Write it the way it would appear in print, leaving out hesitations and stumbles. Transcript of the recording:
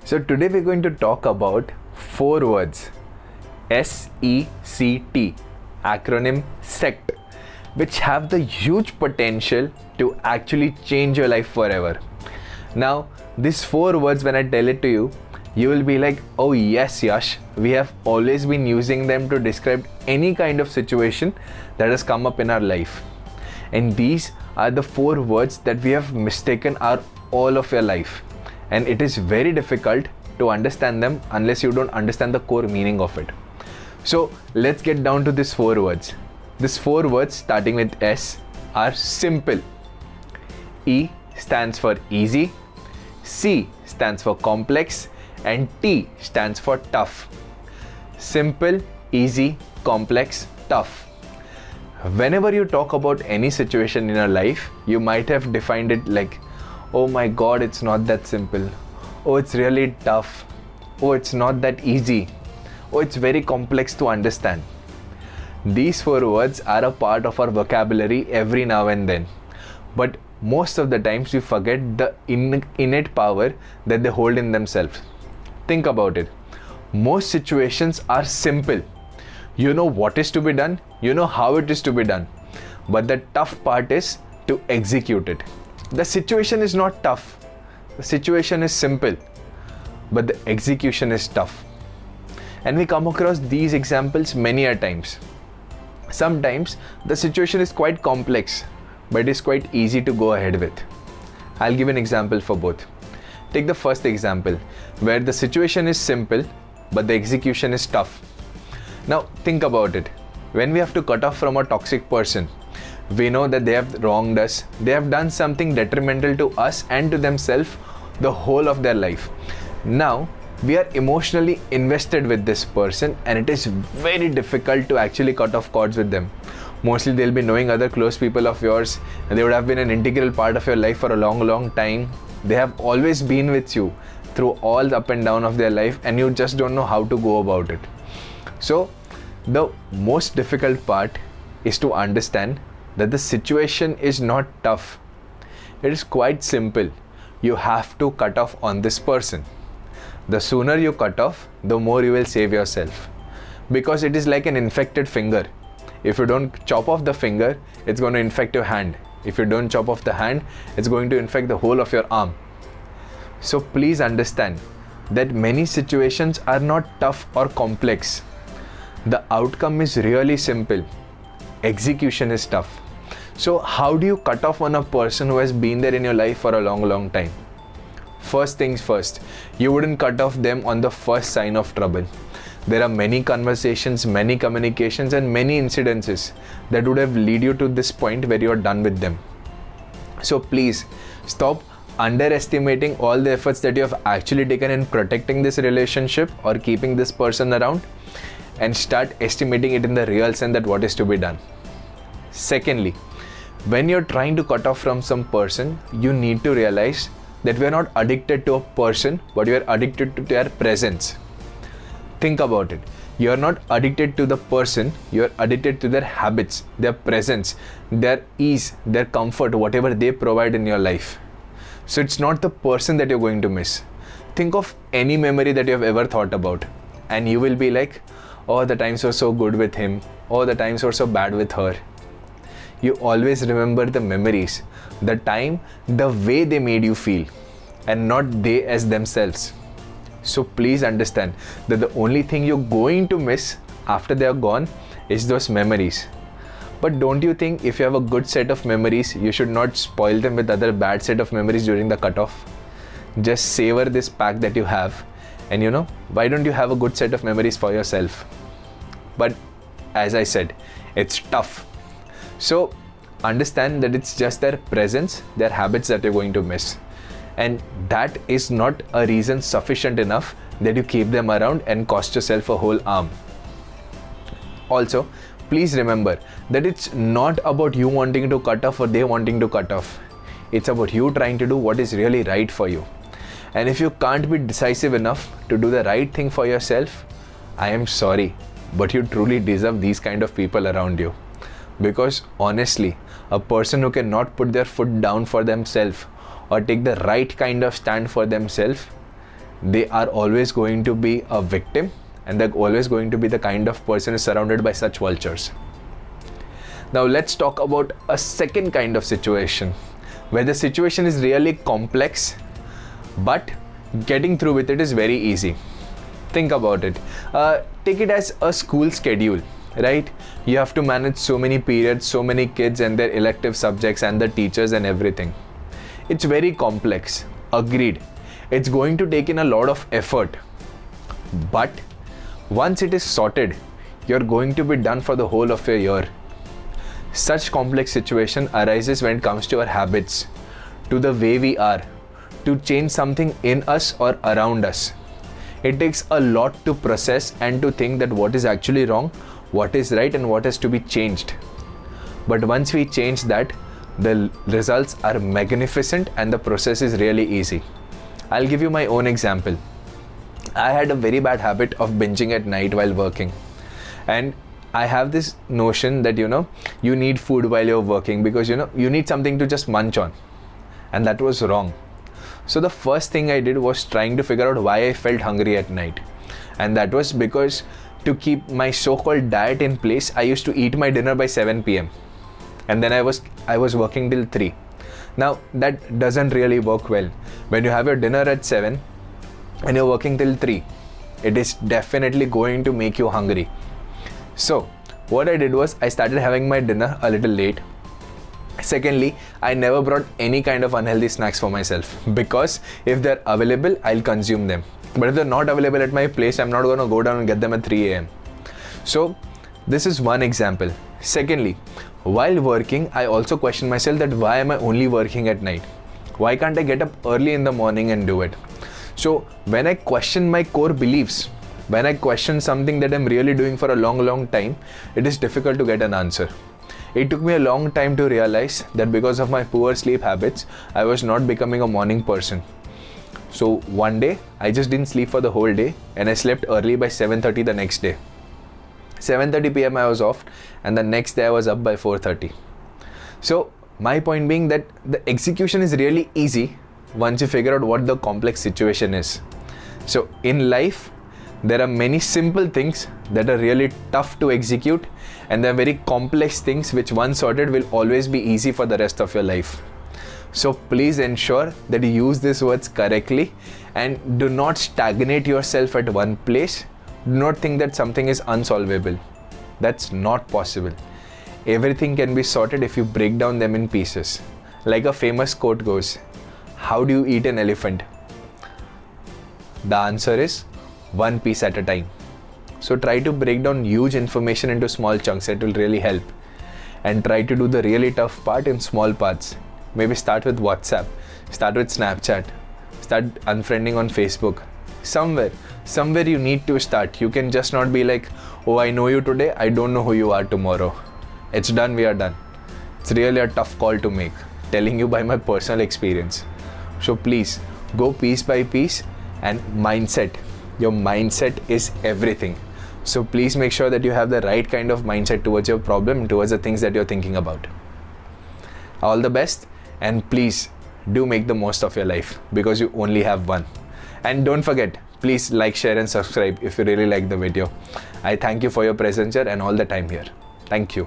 So today we're going to talk about 4 words, SECT, acronym SECT, which have the huge potential to actually change your life forever. Now, these 4 words, when I tell it to you, you will be like, oh yes, Yash, we have always been using them to describe any kind of situation that has come up in our life. And these are the 4 words that we have mistaken are all of your life. And it is very difficult to understand them unless you don't understand the core meaning of it. So let's get down to these 4 words. These 4 words starting with S are simple. E stands for easy, C stands for complex, and T stands for tough. Simple, easy, complex, tough. Whenever you talk about any situation in your life, you might have defined it like, oh my god, it's not that simple. Oh, it's really tough. Oh, it's not that easy. Oh, it's very complex to understand. These 4 words are a part of our vocabulary every now and then. But most of the times we forget the innate power that they hold in themselves. Think about it. Most situations are simple. You know what is to be done, you know how it is to be done. But the tough part is to execute it. The situation is not tough. The situation is simple. But the execution is tough. And we come across these examples many a times. Sometimes the situation is quite complex, but it is quite easy to go ahead with. I'll give an example for both. Take the first example, where the situation is simple, but the execution is tough. Now think about it. When we have to cut off from a toxic person, we know that they have wronged us, they have done something detrimental to us and to themselves the whole of their life. Now we are emotionally invested with this person and it is very difficult to actually cut off cords with them. Mostly they'll be knowing other close people of yours and they would have been an integral part of your life for a long time. They have always been with you through all the up and down of their life and you just don't know how to go about it. So the most difficult part is to understand that the situation is not tough. It is quite simple. You have to cut off on this person. The sooner you cut off, the more you will save yourself. Because it is like an infected finger. If you don't chop off the finger, it's going to infect your hand. If you don't chop off the hand, it's going to infect the whole of your arm. So please understand that many situations are not tough or complex. The outcome is really simple. Execution is tough. So how do you cut off on a person who has been there in your life for a long time? First things first, you wouldn't cut off them on the first sign of trouble. There are many conversations, many communications and many incidences that would have led you to this point where you are done with them. So please stop underestimating all the efforts that you have actually taken in protecting this relationship or keeping this person around and start estimating it in the real sense that what is to be done. Secondly, when you're trying to cut off from some person, you need to realize that we are not addicted to a person, but we are addicted to their presence. Think about it. You are not addicted to the person, you are addicted to their habits, their presence, their ease, their comfort, whatever they provide in your life. So it's not the person that you're going to miss. Think of any memory that you have ever thought about and you will be like, oh, the times were so good with him, oh, the times were so bad with her. You always remember the memories, the time, the way they made you feel and not they as themselves. So please understand that the only thing you're going to miss after they are gone is those memories. But don't you think if you have a good set of memories, you should not spoil them with other bad set of memories during the cutoff? Just savor this pack that you have and why don't you have a good set of memories for yourself? But as I said, it's tough. So understand that it's just their presence, their habits that you're going to miss. And that is not a reason sufficient enough that you keep them around and cost yourself a whole arm. Also, please remember that it's not about you wanting to cut off or they wanting to cut off. It's about you trying to do what is really right for you. And if you can't be decisive enough to do the right thing for yourself, I am sorry, but you truly deserve these kind of people around you. Because honestly, a person who cannot put their foot down for themselves or take the right kind of stand for themselves, they are always going to be a victim, and they're always going to be the kind of person who's surrounded by such vultures. Now let's talk about a second kind of situation where the situation is really complex, but getting through with it is very easy. Think about it. Take it as a school schedule, right? You have to manage so many periods, so many kids and their elective subjects and the teachers and everything. It's very complex. Agreed. It's going to take in a lot of effort. But once it is sorted, you're going to be done for the whole of a year. Such complex situation arises when it comes to our habits, to the way we are, to change something in us or around us. It takes a lot to process and to think that what is actually wrong, what is right, and what has to be changed. But once we change that, the results are magnificent and the process is really easy. I'll give you my own example. I had a very bad habit of binging at night while working. And I have this notion that, you need food while you're working because, you need something to just munch on. And that was wrong. So the first thing I did was trying to figure out why I felt hungry at night. And that was because to keep my so-called diet in place, I used to eat my dinner by 7 p.m. And then I was working till 3. Now that doesn't really work well. When you have your dinner at 7 and you're working till 3, it is definitely going to make you hungry. So what I did was I started having my dinner a little late. Secondly, I never brought any kind of unhealthy snacks for myself because if they're available, I'll consume them. But if they're not available at my place, I'm not going to go down and get them at 3 a.m. So this is one example. Secondly, while working, I also question myself that why am I only working at night? Why can't I get up early in the morning and do it? So when I question my core beliefs, when I question something that I'm really doing for a long time, it is difficult to get an answer. It took me a long time to realize that because of my poor sleep habits, I was not becoming a morning person. So one day, I just didn't sleep for the whole day and I slept early by 7:30 the next day. 7:30 p.m. I was off and the next day I was up by 4:30. So my point being that the execution is really easy once you figure out what the complex situation is. So in life, there are many simple things that are really tough to execute, and there are very complex things which once sorted will always be easy for the rest of your life. So please ensure that you use these words correctly and do not stagnate yourself at one place. Do not think that something is unsolvable. That's not possible. Everything can be sorted if you break down them in pieces. Like a famous quote goes, how do you eat an elephant? The answer is one piece at a time. So try to break down huge information into small chunks. It will really help. And try to do the really tough part in small parts. Maybe start with WhatsApp, start with Snapchat, start unfriending on Facebook. Somewhere you need to start. You can just not be like, oh, I know you today, I don't know who you are tomorrow. It's done, we are done. It's really a tough call to make, telling you by my personal experience. So please, go piece by piece. And mindset. Your mindset is everything. So please make sure that you have the right kind of mindset towards your problem and towards the things that you're thinking about. All the best, and please do make the most of your life because you only have one. And don't forget, please like, share and subscribe if you really like the video. I thank you for your presence here and all the time here. Thank you.